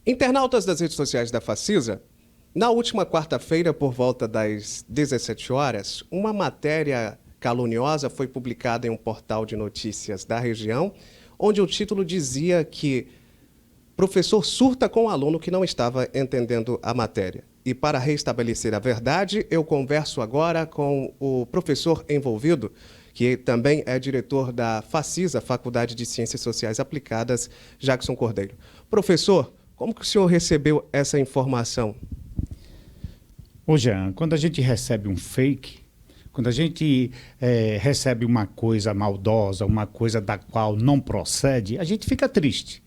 Internautas das redes sociais da Facisa, na última quarta-feira, por volta das 17 horas, uma matéria caluniosa foi publicada em um portal de notícias da região, onde o título dizia que professor surta com aluno que não estava entendendo a matéria. E para restabelecer a verdade, eu converso agora com o professor envolvido, que também é diretor da Facisa, Faculdade de Ciências Sociais Aplicadas, Jackson Cordeiro. Professor, como que o senhor recebeu essa informação? Ô Jean, quando a gente recebe um fake, quando a gente recebe uma coisa maldosa, uma coisa da qual não procede, a gente fica triste.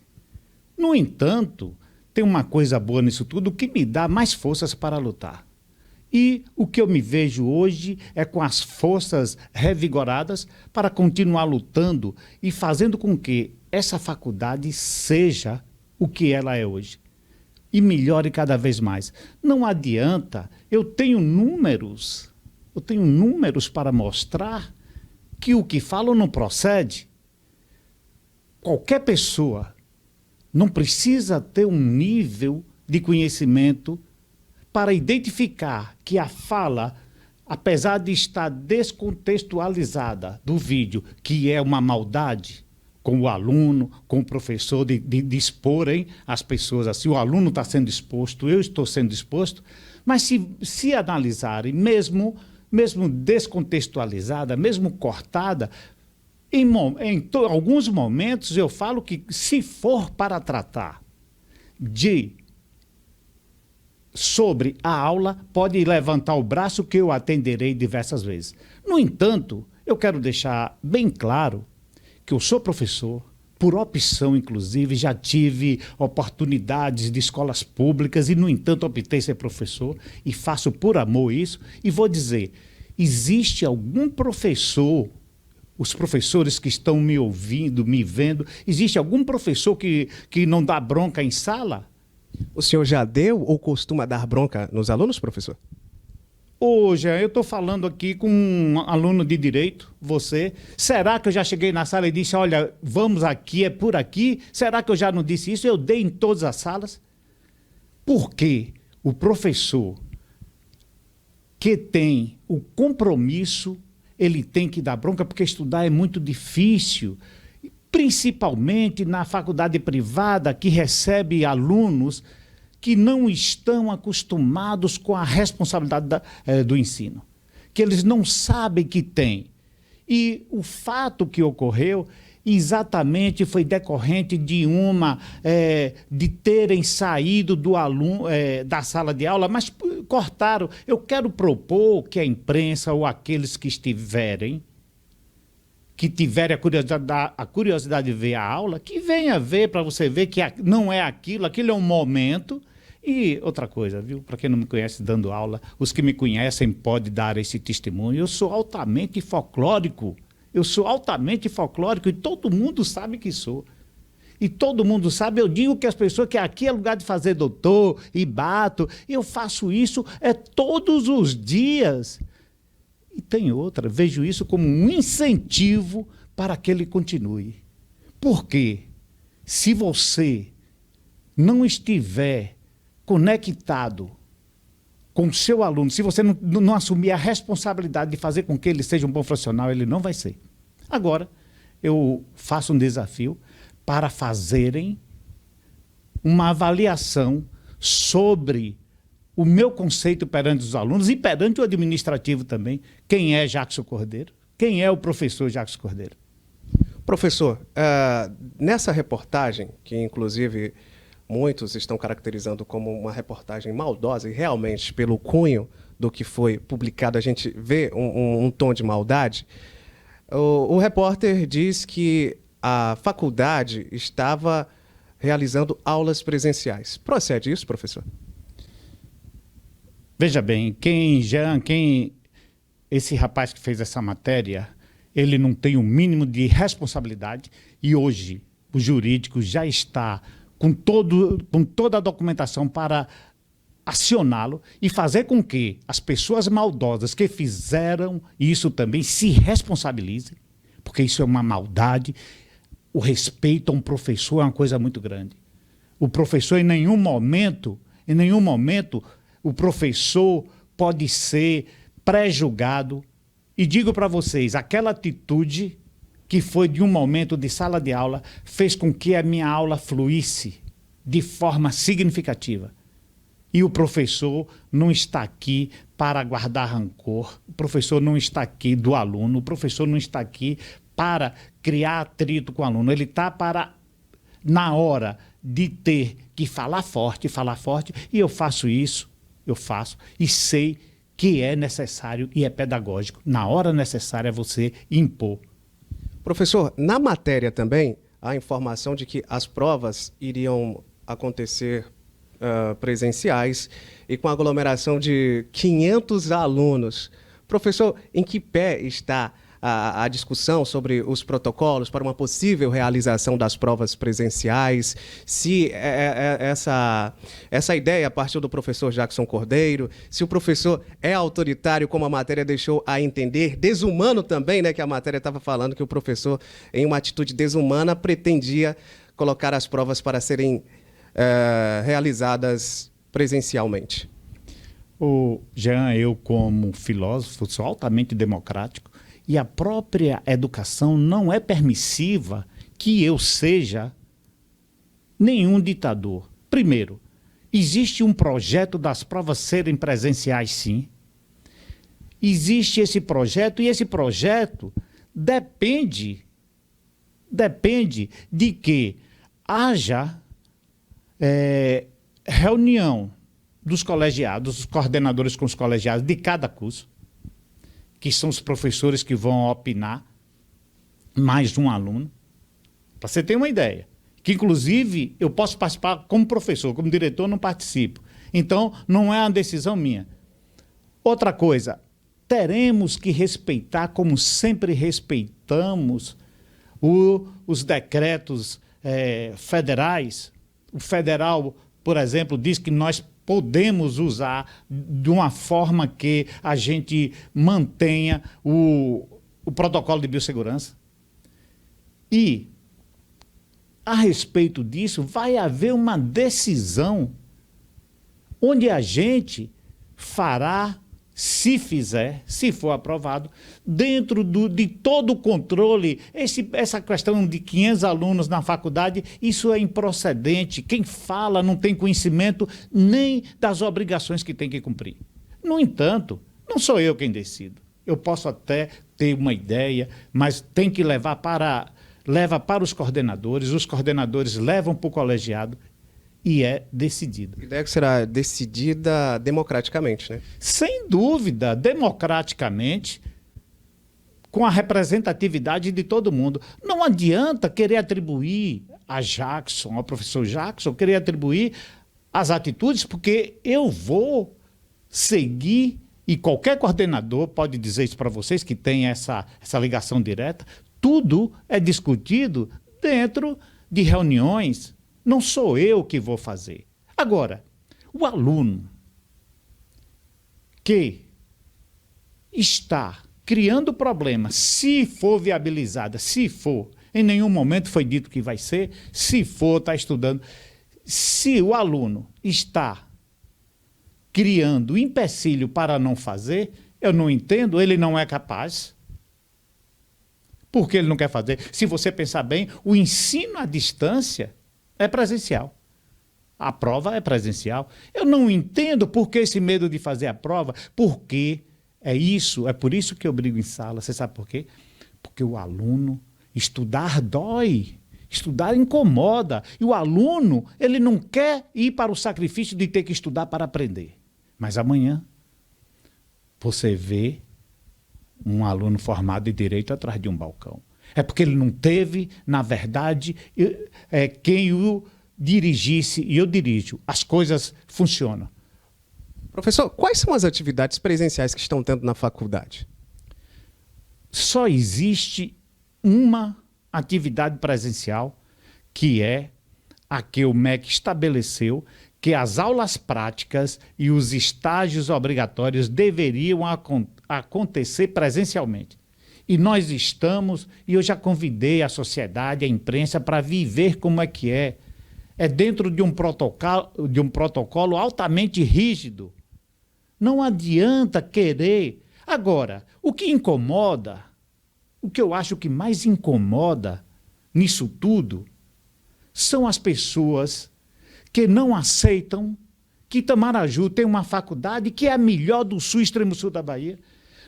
No entanto, tem uma coisa boa nisso tudo que me dá mais forças para lutar. E o que eu me vejo hoje é com as forças revigoradas para continuar lutando e fazendo com que essa faculdade seja o que ela é hoje. E melhore cada vez mais. Não adianta, eu tenho números para mostrar que o que falo não procede. Qualquer pessoa não precisa ter um nível de conhecimento para identificar que a fala, apesar de estar descontextualizada do vídeo, que é uma maldade, com o aluno, com o professor, de exporem as pessoas assim, o aluno está sendo exposto, eu estou sendo exposto, mas se analisarem, mesmo descontextualizada, mesmo cortada, em alguns momentos eu falo que se for para tratar sobre a aula, pode levantar o braço que eu atenderei diversas vezes. No entanto, eu quero deixar bem claro que eu sou professor, por opção inclusive, já tive oportunidades de escolas públicas e, no entanto, optei ser professor e faço por amor isso. E vou dizer, existe algum professor, os professores que estão me ouvindo, me vendo, existe algum professor que não dá bronca em sala? O senhor já deu ou costuma dar bronca nos alunos, professor? Hoje, eu estou falando aqui com um aluno de direito, você. Será que eu já cheguei na sala e disse, olha, vamos aqui, é por aqui? Será que eu já não disse isso? Eu dei em todas as salas. Porque o professor que tem o compromisso, ele tem que dar bronca, porque estudar é muito difícil, principalmente na faculdade privada, que recebe alunos que não estão acostumados com a responsabilidade do ensino, que eles não sabem que tem. E o fato que ocorreu exatamente foi decorrente de terem saído do aluno da sala de aula, mas cortaram. Eu quero propor que a imprensa ou aqueles que tiverem a curiosidade de ver a aula, que venha ver para você ver que não é aquilo é um momento. E outra coisa, viu? Para quem não me conhece dando aula, os que me conhecem podem dar esse testemunho. Eu sou altamente folclórico. E todo mundo sabe que sou. E todo mundo sabe, eu digo que as pessoas que aqui é lugar de fazer doutor e bato, eu faço isso todos os dias. E tem outra, vejo isso como um incentivo para que ele continue. Porque se você não estiver conectado com o seu aluno, se você não assumir a responsabilidade de fazer com que ele seja um bom profissional, ele não vai ser. Agora, eu faço um desafio para fazerem uma avaliação sobre o meu conceito perante os alunos e perante o administrativo também. Quem é Jackson Cordeiro? Quem é o professor Jackson Cordeiro? Professor, nessa reportagem, que inclusive muitos estão caracterizando como uma reportagem maldosa, e realmente, pelo cunho do que foi publicado, a gente vê um tom de maldade, o repórter diz que a faculdade estava realizando aulas presenciais. Procede isso, professor? Veja bem, esse rapaz que fez essa matéria, ele não tem o mínimo de responsabilidade e hoje o jurídico já está com toda a documentação para acioná-lo e fazer com que as pessoas maldosas que fizeram isso também se responsabilizem, porque isso é uma maldade. O respeito a um professor é uma coisa muito grande. O professor, em nenhum momento, o professor pode ser pré-julgado. E digo para vocês, aquela atitude que foi de um momento de sala de aula fez com que a minha aula fluísse de forma significativa. E o professor não está aqui para guardar rancor, o professor não está aqui do aluno, o professor não está aqui para criar atrito com o aluno, ele está para, na hora de ter que falar forte, e eu faço isso, e sei que é necessário e é pedagógico. Na hora necessária você impor. Professor, na matéria também, há informação de que as provas iriam acontecer presenciais e com aglomeração de 500 alunos. Professor, em que pé está a discussão sobre os protocolos para uma possível realização das provas presenciais? Se essa ideia partiu do professor Jackson Cordeiro, se o professor é autoritário, como a matéria deixou a entender, desumano também, né, que a matéria estava falando que o professor, em uma atitude desumana, pretendia colocar as provas para serem realizadas presencialmente. Jean, eu como filósofo sou altamente democrático e a própria educação não é permissiva que eu seja nenhum ditador. Primeiro, existe um projeto das provas serem presenciais, sim. Existe esse projeto e esse projeto depende de que haja reunião dos colegiados, dos coordenadores com os colegiados de cada curso, que são os professores que vão opinar, mais um aluno, para você ter uma ideia. Que, inclusive, eu posso participar como professor, como diretor não participo. Então, não é uma decisão minha. Outra coisa, teremos que respeitar, como sempre respeitamos, os decretos federais. O federal, por exemplo, diz que nós podemos usar de uma forma que a gente mantenha o protocolo de biossegurança. E, a respeito disso, vai haver uma decisão onde a gente fará, se fizer, se for aprovado, dentro de todo o controle. Essa questão de 500 alunos na faculdade, isso é improcedente. Quem fala não tem conhecimento nem das obrigações que tem que cumprir. No entanto, não sou eu quem decido. Eu posso até ter uma ideia, mas tem que leva para os coordenadores levam para o colegiado, e é decidido. A ideia que será decidida democraticamente, né? Sem dúvida, democraticamente, com a representatividade de todo mundo. Não adianta querer atribuir a Jackson, ao professor Jackson, querer atribuir as atitudes, porque eu vou seguir, e qualquer coordenador pode dizer isso para vocês, que tem essa ligação direta, tudo é discutido dentro de reuniões. Não sou eu que vou fazer. Agora, o aluno que está criando problema, se for viabilizada, se for, em nenhum momento foi dito que vai ser, se for, está estudando. Se o aluno está criando empecilho para não fazer, eu não entendo, ele não é capaz. Por que ele não quer fazer? Se você pensar bem, o ensino à distância é presencial. A prova é presencial. Eu não entendo por que esse medo de fazer a prova, porque é por isso que eu brigo em sala. Você sabe por quê? Porque o aluno, estudar dói, estudar incomoda. E o aluno, ele não quer ir para o sacrifício de ter que estudar para aprender. Mas amanhã, você vê um aluno formado em direito atrás de um balcão. É porque ele não teve, na verdade, quem o dirigisse, e eu dirijo. As coisas funcionam. Professor, quais são as atividades presenciais que estão tendo na faculdade? Só existe uma atividade presencial, que é a que o MEC estabeleceu, que as aulas práticas e os estágios obrigatórios deveriam acontecer presencialmente. E nós estamos, e eu já convidei a sociedade, a imprensa, para viver como é que é é dentro de um protocolo altamente rígido. Não adianta querer. Agora, o que incomoda, o que eu acho que mais incomoda nisso tudo, são as pessoas que não aceitam que Itamaraju tem uma faculdade que é a melhor do sul, extremo sul da Bahia.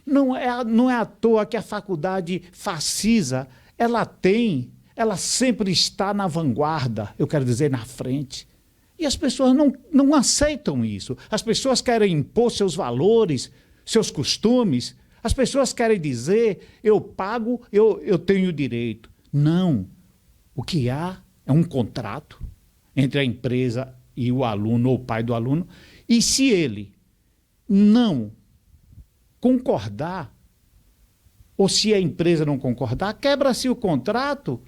Não é à toa que a faculdade Facisa, ela sempre está na vanguarda, eu quero dizer, na frente. E as pessoas não aceitam isso. As pessoas querem impor seus valores, seus costumes. As pessoas querem dizer, eu pago, eu tenho direito. Não. O que há é um contrato entre a empresa e o aluno ou o pai do aluno. E se ele não concordar, ou se a empresa não concordar, quebra-se o contrato,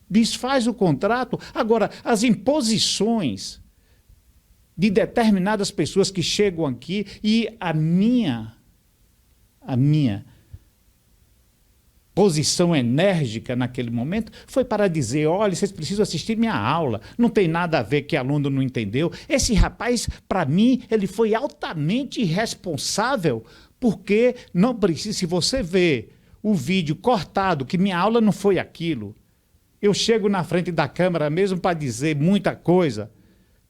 desfaz o contrato. Agora, as imposições de determinadas pessoas que chegam aqui, e a minha posição enérgica naquele momento foi para dizer, olha, vocês precisam assistir minha aula, não tem nada a ver que aluno não entendeu. Esse rapaz, para mim, ele foi altamente irresponsável, porque não precisa, se você vê o vídeo cortado, que minha aula não foi aquilo, eu chego na frente da câmera mesmo para dizer muita coisa.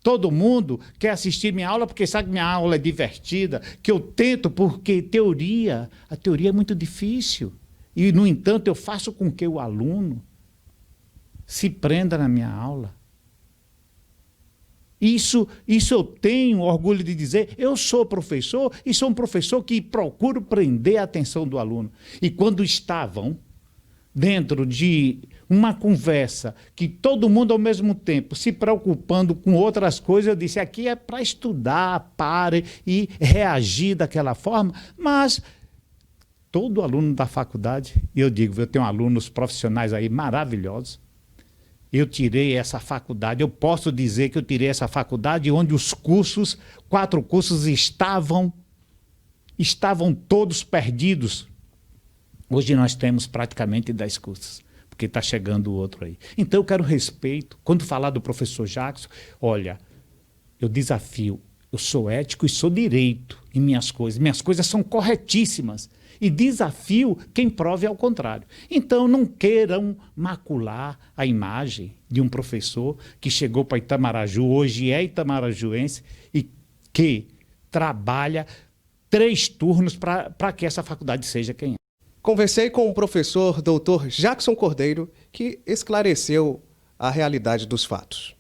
Todo mundo quer assistir minha aula porque sabe que minha aula é divertida, que eu tento, porque a teoria é muito difícil. E, no entanto, eu faço com que o aluno se prenda na minha aula. Isso eu tenho orgulho de dizer, eu sou professor e sou um professor que procuro prender a atenção do aluno. E quando estavam dentro de uma conversa que todo mundo ao mesmo tempo se preocupando com outras coisas, eu disse, aqui é para estudar, pare e reagir daquela forma, mas todo aluno da faculdade, e eu digo, eu tenho alunos profissionais aí maravilhosos, eu tirei essa faculdade, eu posso dizer que eu tirei essa faculdade onde os cursos, 4 cursos estavam todos perdidos. Hoje nós temos praticamente 10 cursos, porque está chegando o outro aí. Então eu quero respeito. Quando falar do professor Jackson, olha, eu desafio, eu sou ético e sou direito em minhas coisas são corretíssimas. E desafio quem prove ao contrário. Então não queiram macular a imagem de um professor que chegou para Itamaraju, hoje é itamarajuense, e que trabalha 3 turnos para que essa faculdade seja quem é. Conversei com o professor Dr. Jackson Cordeiro, que esclareceu a realidade dos fatos.